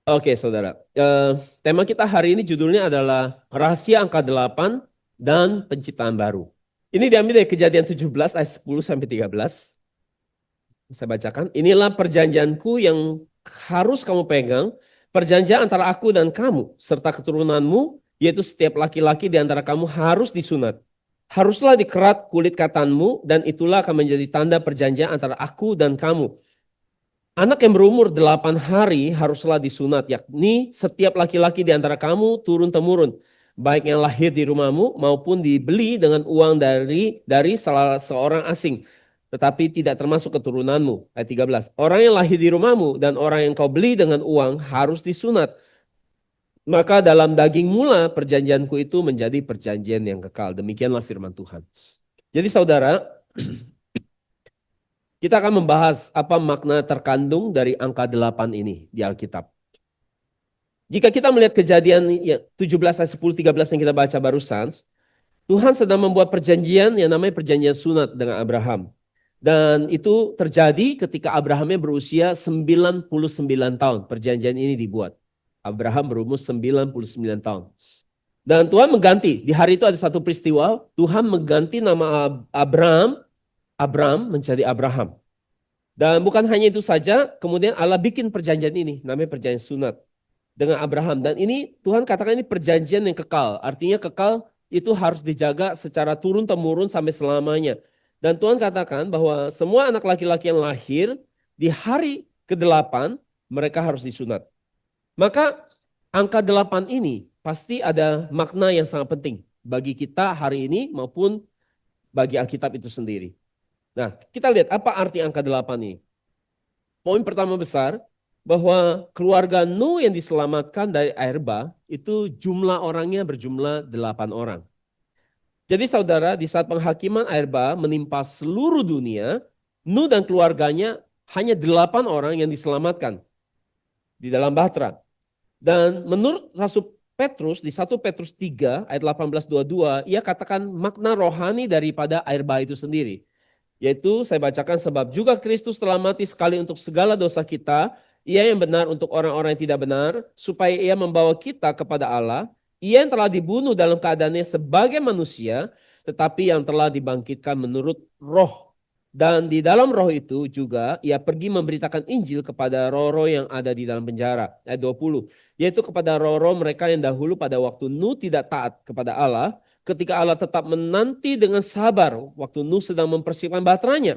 Oke, saudara. Tema kita hari ini judulnya adalah Rahasia Angka 8 dan Penciptaan Baru. Ini diambil dari Kejadian 17 ayat 10 sampai 13. Saya bacakan. Inilah perjanjianku yang harus kamu pegang, perjanjian antara aku dan kamu serta keturunanmu, yaitu setiap laki-laki di antara kamu harus disunat. Haruslah dikerat kulit katanmu, dan itulah akan menjadi tanda perjanjian antara aku dan kamu. Anak yang berumur 8 hari haruslah disunat, yakni setiap laki-laki di antara kamu turun-temurun, baik yang lahir di rumahmu maupun dibeli dengan uang dari salah seorang asing, tetapi tidak termasuk keturunanmu. Ayat 13. Orang yang lahir di rumahmu dan orang yang kau beli dengan uang harus disunat. Maka dalam daging mula perjanjianku itu menjadi perjanjian yang kekal. Demikianlah firman Tuhan. Jadi saudara, kita akan membahas apa makna terkandung dari angka 8 ini di Alkitab. Jika kita melihat kejadian 17 ayat 10 13 yang kita baca barusan, Tuhan sedang membuat perjanjian yang namanya perjanjian sunat dengan Abraham. Dan itu terjadi ketika Abrahamnya berusia 99 tahun. Perjanjian ini dibuat. Abraham berumur 99 tahun. Dan Tuhan mengganti, di hari itu ada satu peristiwa, Tuhan mengganti nama Abram menjadi Abraham. Dan bukan hanya itu saja, kemudian Allah bikin perjanjian ini, namanya perjanjian sunat dengan Abraham. Dan ini Tuhan katakan ini perjanjian yang kekal. Artinya kekal itu harus dijaga secara turun-temurun sampai selamanya. Dan Tuhan katakan bahwa semua anak laki-laki yang lahir di hari ke-8 mereka harus disunat. Maka angka 8 ini pasti ada makna yang sangat penting bagi kita hari ini maupun bagi Alkitab itu sendiri. Nah, kita lihat apa arti angka 8 ini. Poin pertama besar, bahwa keluarga Nuh yang diselamatkan dari air bah itu jumlah orangnya berjumlah 8 orang. Jadi saudara, di saat penghakiman air bah menimpa seluruh dunia, Nuh dan keluarganya hanya 8 orang yang diselamatkan di dalam bahtera. Dan menurut Rasul Petrus di 1 Petrus 3 ayat 18-22, ia katakan makna rohani daripada air bah itu sendiri. Yaitu saya bacakan, sebab juga Kristus telah mati sekali untuk segala dosa kita, ia yang benar untuk orang-orang yang tidak benar, supaya ia membawa kita kepada Allah, ia yang telah dibunuh dalam keadaannya sebagai manusia, tetapi yang telah dibangkitkan menurut roh. Dan di dalam roh itu juga ia pergi memberitakan Injil kepada roh-roh yang ada di dalam penjara. Ayat 20. Yaitu kepada roh-roh mereka yang dahulu pada waktu Nuh tidak taat kepada Allah, ketika Allah tetap menanti dengan sabar waktu Nuh sedang mempersiapkan bahteranya,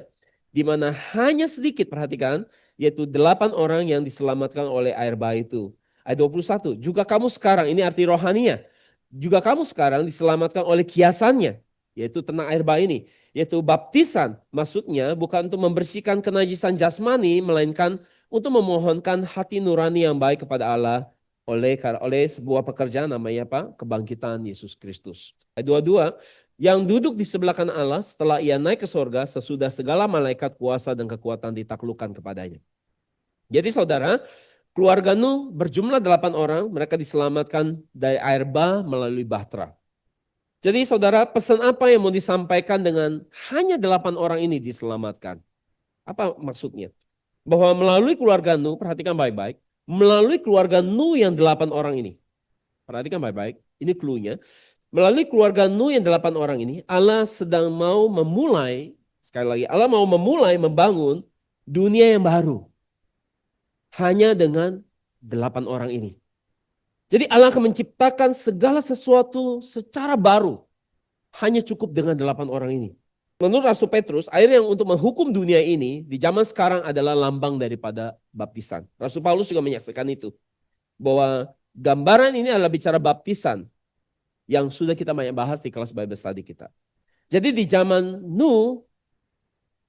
di mana hanya sedikit, perhatikan, yaitu 8 orang yang diselamatkan oleh air bah itu. Ayat 21, juga kamu sekarang, ini arti rohaninya, juga kamu sekarang diselamatkan oleh kiasannya, yaitu tenang air bah ini, yaitu baptisan. Maksudnya bukan untuk membersihkan kenajisan jasmani, melainkan untuk memohonkan hati nurani yang baik kepada Allah oleh sebuah pekerjaan namanya apa? Kebangkitan Yesus Kristus. Ayat 22, yang duduk di sebelah kanan Allah setelah ia naik ke sorga sesudah segala malaikat kuasa dan kekuatan ditaklukkan kepadanya. Jadi saudara, keluarga Nuh berjumlah 8 orang, mereka diselamatkan dari air bah melalui bahtera. Jadi saudara, pesan apa yang mau disampaikan dengan hanya 8 orang ini diselamatkan? Apa maksudnya? Bahwa melalui keluarga Nuh, perhatikan baik-baik, melalui keluarga Nuh yang 8 orang ini, perhatikan baik-baik, ini clue-nya. Melalui keluarga Nuh yang 8 orang ini, Allah sedang mau memulai, sekali lagi, Allah mau memulai membangun dunia yang baru. Hanya dengan 8 orang ini. Jadi Allah akan menciptakan segala sesuatu secara baru. Hanya cukup dengan 8 orang ini. Menurut Rasul Petrus, air yang untuk menghukum dunia ini di zaman sekarang adalah lambang daripada baptisan. Rasul Paulus juga menyaksikan itu. Bahwa gambaran ini adalah bicara baptisan yang sudah kita banyak bahas di kelas Bible Study kita. Jadi di zaman Nuh,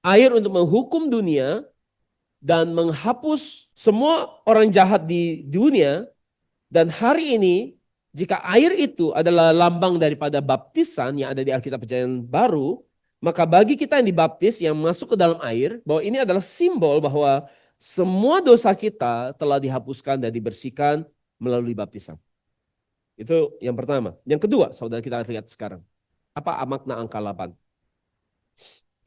air untuk menghukum dunia dan menghapus semua orang jahat di dunia. Dan hari ini, jika air itu adalah lambang daripada baptisan yang ada di Alkitab Perjanjian Baru, maka bagi kita yang dibaptis, yang masuk ke dalam air, bahwa ini adalah simbol bahwa semua dosa kita telah dihapuskan dan dibersihkan melalui baptisan. Itu yang pertama. Yang kedua, saudara, kita lihat sekarang. Apa makna angka 8?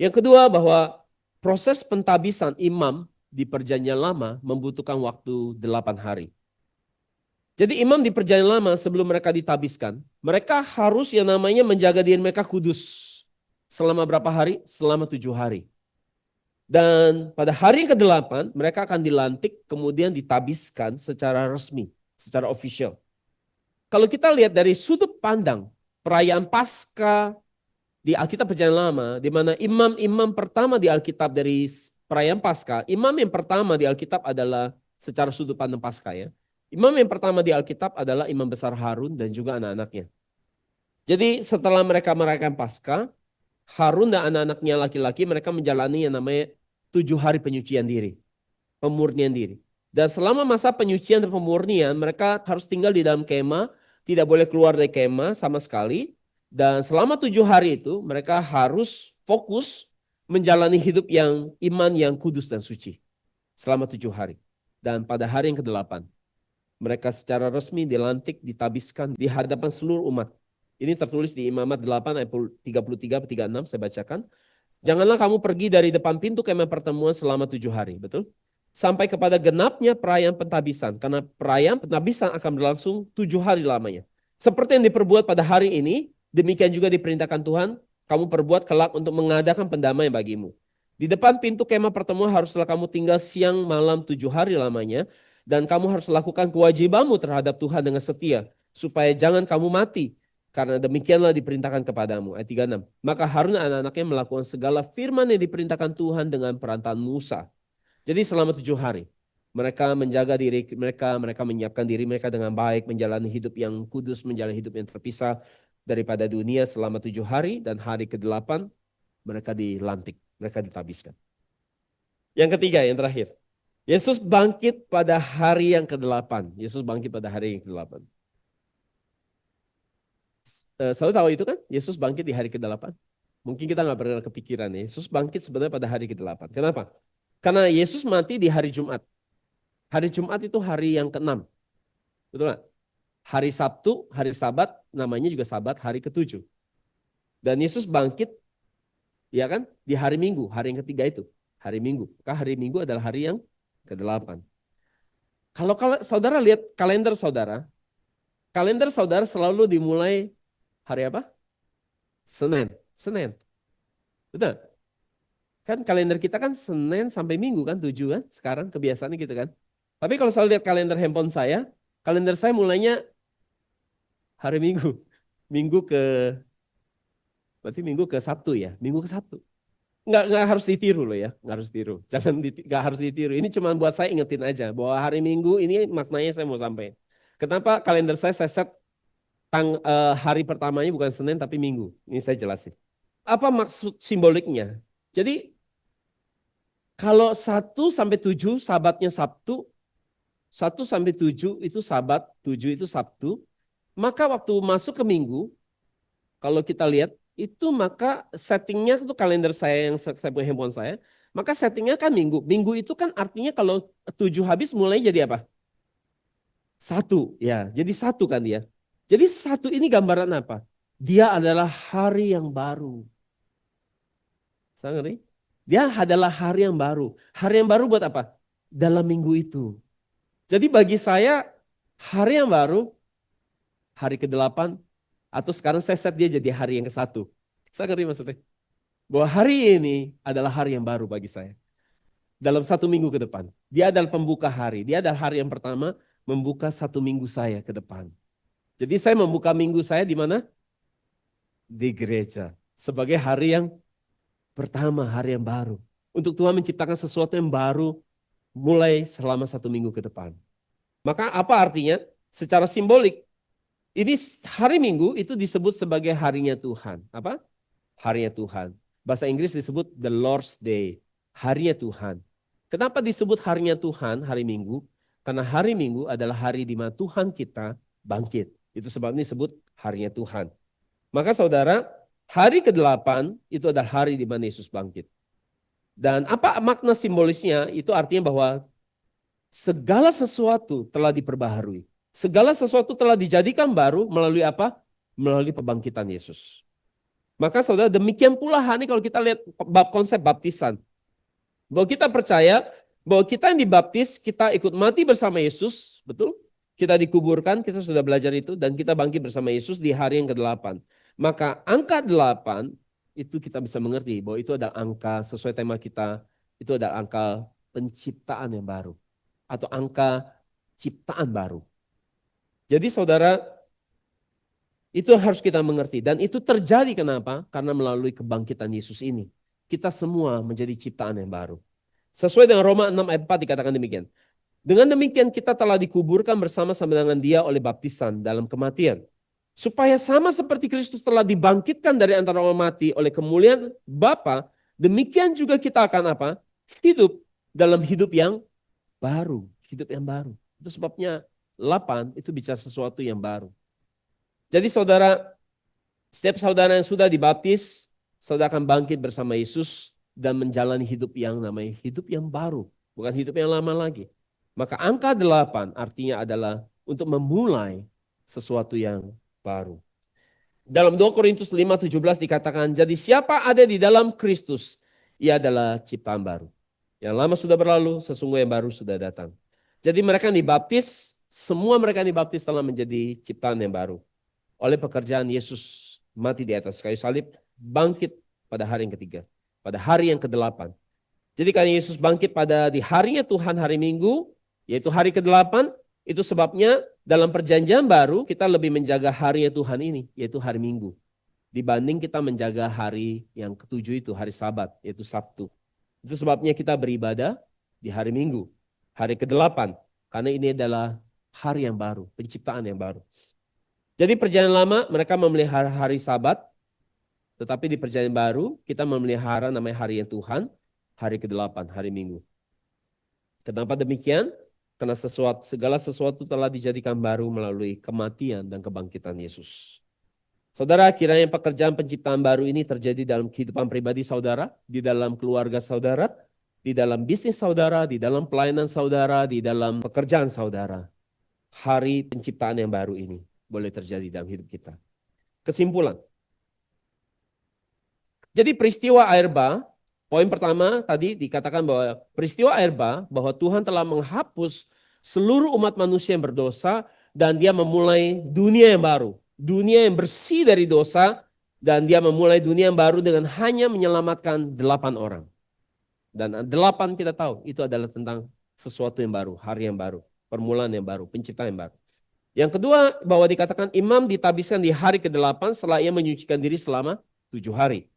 Yang kedua, bahwa proses pentabisan imam di Perjanjian Lama membutuhkan waktu 8 hari. Jadi imam di perjanjian lama sebelum mereka ditabiskan, mereka harus yang namanya menjaga diri mereka kudus. Selama berapa hari? Selama 7 hari. Dan pada hari yang ke-8 mereka akan dilantik kemudian ditabiskan secara resmi, secara official. Kalau kita lihat dari sudut pandang perayaan Paskah di Alkitab Perjanjian Lama, di mana imam-imam pertama di Alkitab dari perayaan Paskah, imam yang pertama di Alkitab adalah secara sudut pandang Paskah ya. Imam yang pertama di Alkitab adalah imam besar Harun dan juga anak-anaknya. Jadi setelah mereka merayakan Paskah, Harun dan anak-anaknya laki-laki mereka menjalani yang namanya 7 hari penyucian diri, pemurnian diri. Dan selama masa penyucian dan pemurnian mereka harus tinggal di dalam kemah, tidak boleh keluar dari kemah sama sekali. Dan selama 7 hari itu mereka harus fokus menjalani hidup yang iman yang kudus dan suci. Selama 7 hari. Dan pada hari yang ke-8 mereka secara resmi dilantik, ditabiskan di hadapan seluruh umat. Ini tertulis di Imamat 8 ayat 33-36 saya bacakan. Janganlah kamu pergi dari depan pintu kemah pertemuan selama 7 hari. Betul? Sampai kepada genapnya perayaan pentabisan. Karena perayaan pentabisan akan berlangsung 7 hari lamanya. Seperti yang diperbuat pada hari ini, demikian juga diperintahkan Tuhan, kamu perbuat kelak untuk mengadakan pendamaian bagimu. Di depan pintu kemah pertemuan haruslah kamu tinggal siang malam 7 hari lamanya. Dan kamu harus lakukan kewajibanmu terhadap Tuhan dengan setia. Supaya jangan kamu mati. Karena demikianlah diperintahkan kepadamu. Ayat 36. Maka Harun dan anak-anaknya melakukan segala firman yang diperintahkan Tuhan dengan perantaraan Musa. Jadi selama 7 hari. Mereka menjaga diri mereka, mereka menyiapkan diri mereka dengan baik, menjalani hidup yang kudus, menjalani hidup yang terpisah daripada dunia selama 7 hari. Dan hari ke-8 mereka dilantik, mereka ditabiskan. Yang ketiga, yang terakhir. Yesus bangkit pada hari yang ke-8. Yesus bangkit pada hari yang ke-8. Selalu tahu itu kan? Yesus bangkit di hari ke-8. Mungkin kita nggak pernah kepikiran. Yesus bangkit sebenarnya pada hari ke-8. Kenapa? Karena Yesus mati di hari Jumat. Hari Jumat itu hari yang ke-6. Betul nggak? Hari Sabtu, hari Sabat, namanya juga Sabat, hari ke-7. Dan Yesus bangkit, ya kan? Di hari Minggu, hari yang ketiga itu. Hari Minggu. Maka hari Minggu adalah hari yang ke-8. Kalau saudara lihat kalender saudara selalu dimulai hari apa? Senin. Betul? Kan kalender kita kan Senin sampai Minggu kan, 7 kan? Sekarang kebiasaannya gitu kan. Tapi kalau saya lihat kalender handphone saya, kalender saya mulainya hari Minggu. Berarti Minggu ke Sabtu ya. Minggu ke Sabtu. Nggak harus ditiru loh ya. Nggak harus ditiru. Nggak harus ditiru. Ini cuma buat saya ingetin aja. Bahwa hari Minggu ini maknanya saya mau sampai. Kenapa kalender saya set hari pertamanya bukan Senin tapi Minggu. Ini saya jelasin. Apa maksud simboliknya? Jadi kalau 1-7 sabatnya Sabtu, 1-7 itu Sabat, 7 itu Sabtu, maka waktu masuk ke Minggu, kalau kita lihat, itu maka settingnya itu kalender saya yang saya punya handphone saya, maka settingnya kan Minggu. Minggu itu kan artinya kalau 7 habis mulai jadi apa? 1, ya. Jadi 1 kan dia. Jadi 1 ini gambaran apa? Dia adalah hari yang baru. Saya ngerti? Dia adalah hari yang baru. Hari yang baru buat apa? Dalam minggu itu. Jadi bagi saya hari yang baru, hari ke-8, atau sekarang saya set dia jadi hari yang ke-1. Saya ngerti maksudnya? Bahwa hari ini adalah hari yang baru bagi saya. Dalam 1 minggu ke depan. Dia adalah pembuka hari. Dia adalah hari yang pertama membuka 1 minggu saya ke depan. Jadi saya membuka minggu saya di mana? Di gereja. Sebagai hari yang pertama, hari yang baru. Untuk Tuhan menciptakan sesuatu yang baru mulai selama 1 minggu ke depan. Maka apa artinya? Secara simbolik, ini hari Minggu itu disebut sebagai harinya Tuhan. Apa? Harinya Tuhan. Bahasa Inggris disebut the Lord's Day. Harinya Tuhan. Kenapa disebut harinya Tuhan hari Minggu? Karena hari Minggu adalah hari di mana Tuhan kita bangkit. Itu sebabnya disebut harinya Tuhan. Maka saudara, hari ke-8 itu adalah hari di mana Yesus bangkit. Dan apa makna simbolisnya? Itu artinya bahwa segala sesuatu telah diperbaharui. Segala sesuatu telah dijadikan baru melalui apa? Melalui pembangkitan Yesus. Maka saudara, demikian pula hari kalau kita lihat konsep baptisan. Bahwa kita percaya bahwa kita yang dibaptis, kita ikut mati bersama Yesus, betul? kita dikuburkan, kita sudah belajar itu, dan kita bangkit bersama Yesus di hari yang ke-8. Maka angka 8 itu kita bisa mengerti bahwa itu adalah angka sesuai tema kita, itu adalah angka penciptaan yang baru atau angka ciptaan baru. Jadi saudara, itu harus kita mengerti dan itu terjadi kenapa? Karena melalui kebangkitan Yesus ini. Kita semua menjadi ciptaan yang baru. Sesuai dengan Roma 6 ayat 4 dikatakan demikian. Dengan demikian kita telah dikuburkan bersama-sama dengan Dia oleh baptisan dalam kematian. Supaya sama seperti Kristus telah dibangkitkan dari antara orang mati oleh kemuliaan Bapa, demikian juga kita akan apa? Hidup dalam hidup yang baru. Hidup yang baru. Itu sebabnya 8 itu bicara sesuatu yang baru. Jadi saudara, setiap saudara yang sudah dibaptis, saudara akan bangkit bersama Yesus dan menjalani hidup yang namanya hidup yang baru. Bukan hidup yang lama lagi. Maka angka 8 artinya adalah untuk memulai sesuatu yang baru. Dalam 2 Korintus 5:17 dikatakan, jadi siapa ada di dalam Kristus, ia adalah ciptaan baru. Yang lama sudah berlalu, sesungguhnya yang baru sudah datang. Jadi mereka yang dibaptis, semua mereka yang dibaptis telah menjadi ciptaan yang baru. Oleh pekerjaan Yesus mati di atas kayu salib, bangkit pada hari yang ketiga. Pada hari yang ke-8. Jadi karena Yesus bangkit pada di harinya Tuhan hari Minggu, yaitu hari ke-8, itu sebabnya dalam perjanjian baru kita lebih menjaga harinya Tuhan ini, yaitu hari Minggu. Dibanding kita menjaga hari yang ke-7 itu, hari Sabat, yaitu Sabtu. Itu sebabnya kita beribadah di hari Minggu, hari ke-8. Karena ini adalah hari yang baru, penciptaan yang baru. Jadi perjanjian lama mereka memelihara hari Sabat, tetapi di perjanjian baru kita memelihara namanya hari yang Tuhan, hari ke-8, hari Minggu. Kenapa demikian? Karena segala sesuatu telah dijadikan baru melalui kematian dan kebangkitan Yesus. Saudara, kiranya pekerjaan penciptaan baru ini terjadi dalam kehidupan pribadi saudara, di dalam keluarga saudara, di dalam bisnis saudara, di dalam pelayanan saudara, di dalam pekerjaan saudara. Hari penciptaan yang baru ini boleh terjadi dalam hidup kita. Kesimpulan. Jadi peristiwa air bah, poin pertama tadi dikatakan bahwa peristiwa air bah, bahwa Tuhan telah menghapus seluruh umat manusia yang berdosa dan dia memulai dunia yang baru. Dunia yang bersih dari dosa dan dia memulai dunia yang baru dengan hanya menyelamatkan 8 orang. Dan 8 kita tahu itu adalah tentang sesuatu yang baru, hari yang baru, permulaan yang baru, penciptaan yang baru. Yang kedua bahwa dikatakan imam ditabiskan di hari ke-8 setelah ia menyucikan diri selama 7 hari.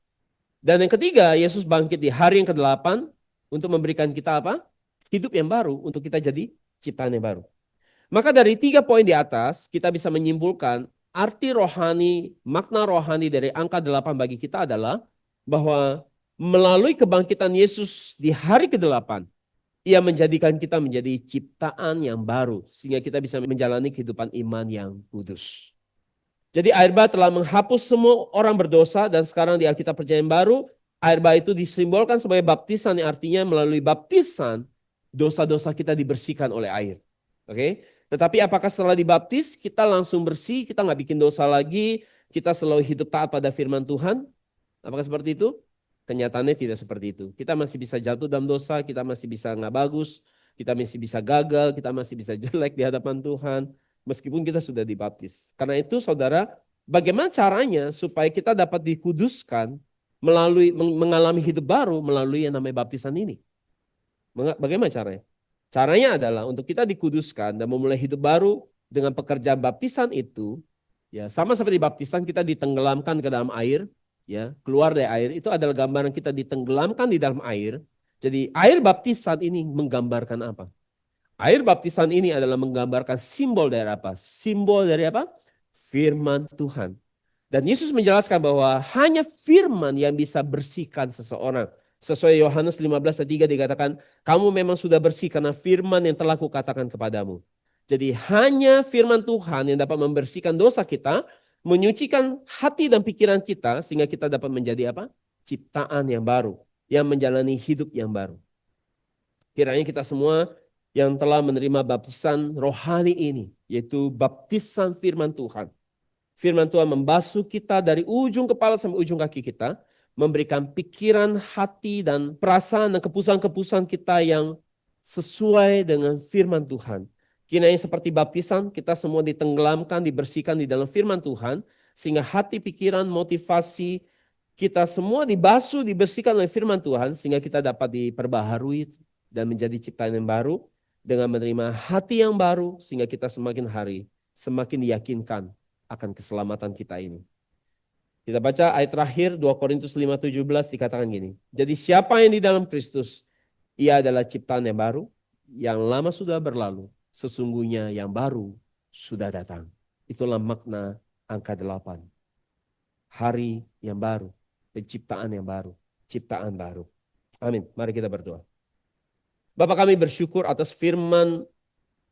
Dan yang ketiga, Yesus bangkit di hari yang ke-8 untuk memberikan kita apa? Hidup yang baru untuk kita jadi ciptaan yang baru. Maka dari 3 poin di atas, kita bisa menyimpulkan arti rohani, makna rohani dari angka 8 bagi kita adalah bahwa melalui kebangkitan Yesus di hari ke-8, ia menjadikan kita menjadi ciptaan yang baru sehingga kita bisa menjalani kehidupan iman yang kudus. Jadi air bah telah menghapus semua orang berdosa dan sekarang di Alkitab Perjanjian Baru, air bah itu disimbolkan sebagai baptisan yang artinya melalui baptisan dosa-dosa kita dibersihkan oleh air. Oke? Tetapi apakah setelah dibaptis kita langsung bersih, kita nggak bikin dosa lagi, kita selalu hidup taat pada firman Tuhan? Apakah seperti itu? Kenyataannya tidak seperti itu. Kita masih bisa jatuh dalam dosa, kita masih bisa nggak bagus, kita masih bisa gagal, kita masih bisa jelek di hadapan Tuhan. Meskipun kita sudah dibaptis. Karena itu saudara, bagaimana caranya supaya kita dapat dikuduskan melalui mengalami hidup baru melalui yang namanya baptisan ini? Bagaimana caranya? Caranya adalah untuk kita dikuduskan dan memulai hidup baru dengan pekerjaan baptisan itu, ya sama seperti baptisan kita ditenggelamkan ke dalam air, ya keluar dari air, itu adalah gambaran kita ditenggelamkan di dalam air. Jadi air baptisan ini menggambarkan apa? Air baptisan ini adalah menggambarkan simbol dari apa? Simbol dari apa? Firman Tuhan. Dan Yesus menjelaskan bahwa hanya firman yang bisa bersihkan seseorang. Sesuai Yohanes 15 ayat 3 dikatakan, kamu memang sudah bersih karena firman yang telah kukatakan kepadamu. Jadi hanya firman Tuhan yang dapat membersihkan dosa kita, menyucikan hati dan pikiran kita, sehingga kita dapat menjadi apa? Ciptaan yang baru, yang menjalani hidup yang baru. Kiranya kita semua yang telah menerima baptisan rohani ini, yaitu baptisan firman Tuhan. Firman Tuhan membasuh kita dari ujung kepala sampai ujung kaki kita, memberikan pikiran, hati, dan perasaan dan keputusan-keputusan kita yang sesuai dengan firman Tuhan. Kiranya seperti baptisan, kita semua ditenggelamkan, dibersihkan di dalam firman Tuhan, sehingga hati, pikiran, motivasi, kita semua dibasuh, dibersihkan oleh firman Tuhan, sehingga kita dapat diperbaharui dan menjadi ciptaan yang baru, dengan menerima hati yang baru, sehingga kita semakin hari, semakin diyakinkan akan keselamatan kita ini. Kita baca ayat terakhir 2 Korintus 5:17 dikatakan gini. Jadi siapa yang di dalam Kristus, ia adalah ciptaan yang baru, yang lama sudah berlalu, sesungguhnya yang baru sudah datang. Itulah makna angka 8. Hari yang baru, penciptaan yang baru, ciptaan baru. Amin. Mari kita berdoa. Bapak, kami bersyukur atas firman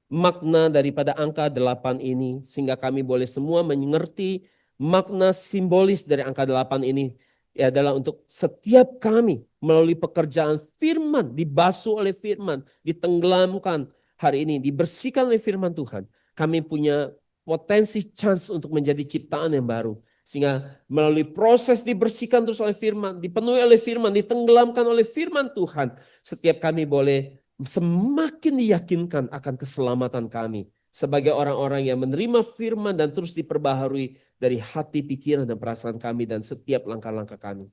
makna daripada angka 8 ini, sehingga kami boleh semua mengerti makna simbolis dari angka 8 ini. Ya, adalah untuk setiap kami melalui pekerjaan firman, dibasuh oleh firman, ditenggelamkan hari ini, dibersihkan oleh firman Tuhan. Kami punya potensi chance untuk menjadi ciptaan yang baru. Sehingga melalui proses dibersihkan terus oleh firman, dipenuhi oleh firman, ditenggelamkan oleh firman Tuhan, setiap kami boleh semakin diyakinkan akan keselamatan kami sebagai orang-orang yang menerima firman dan terus diperbaharui dari hati, pikiran, dan perasaan kami dan setiap langkah-langkah kami.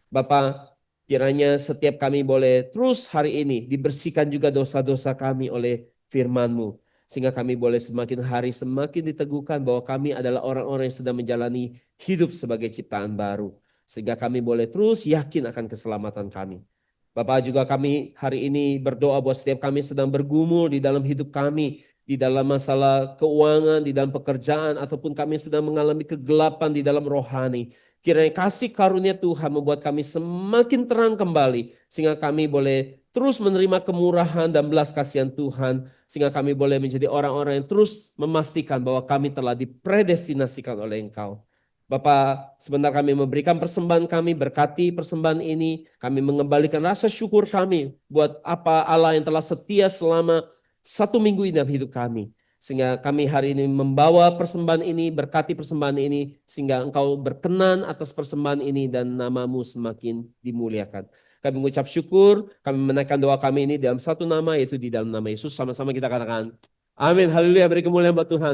Bapa, kiranya setiap kami boleh terus hari ini dibersihkan juga dosa-dosa kami oleh firman-Mu, sehingga kami boleh semakin hari semakin diteguhkan bahwa kami adalah orang-orang yang sedang menjalani hidup sebagai ciptaan baru, sehingga kami boleh terus yakin akan keselamatan kami. Bapak, juga kami hari ini berdoa buat setiap kami sedang bergumul di dalam hidup kami, di dalam masalah keuangan, di dalam pekerjaan, ataupun kami sedang mengalami kegelapan di dalam rohani. Kiranya kasih karunia Tuhan membuat kami semakin terang kembali, sehingga kami boleh terus menerima kemurahan dan belas kasihan Tuhan, sehingga kami boleh menjadi orang-orang yang terus memastikan bahwa kami telah dipredestinasikan oleh Engkau. Bapak, sebentar kami memberikan persembahan kami, berkati persembahan ini, kami mengembalikan rasa syukur kami buat apa Allah yang telah setia selama 1 minggu ini dalam hidup kami. Sehingga kami hari ini membawa persembahan ini, berkati persembahan ini, sehingga Engkau berkenan atas persembahan ini dan nama-Mu semakin dimuliakan. Kami mengucap syukur, kami menaikkan doa kami ini dalam satu nama, yaitu di dalam nama Yesus. Sama-sama kita katakan, amin, haleluya, beri kemuliaan buat Tuhan.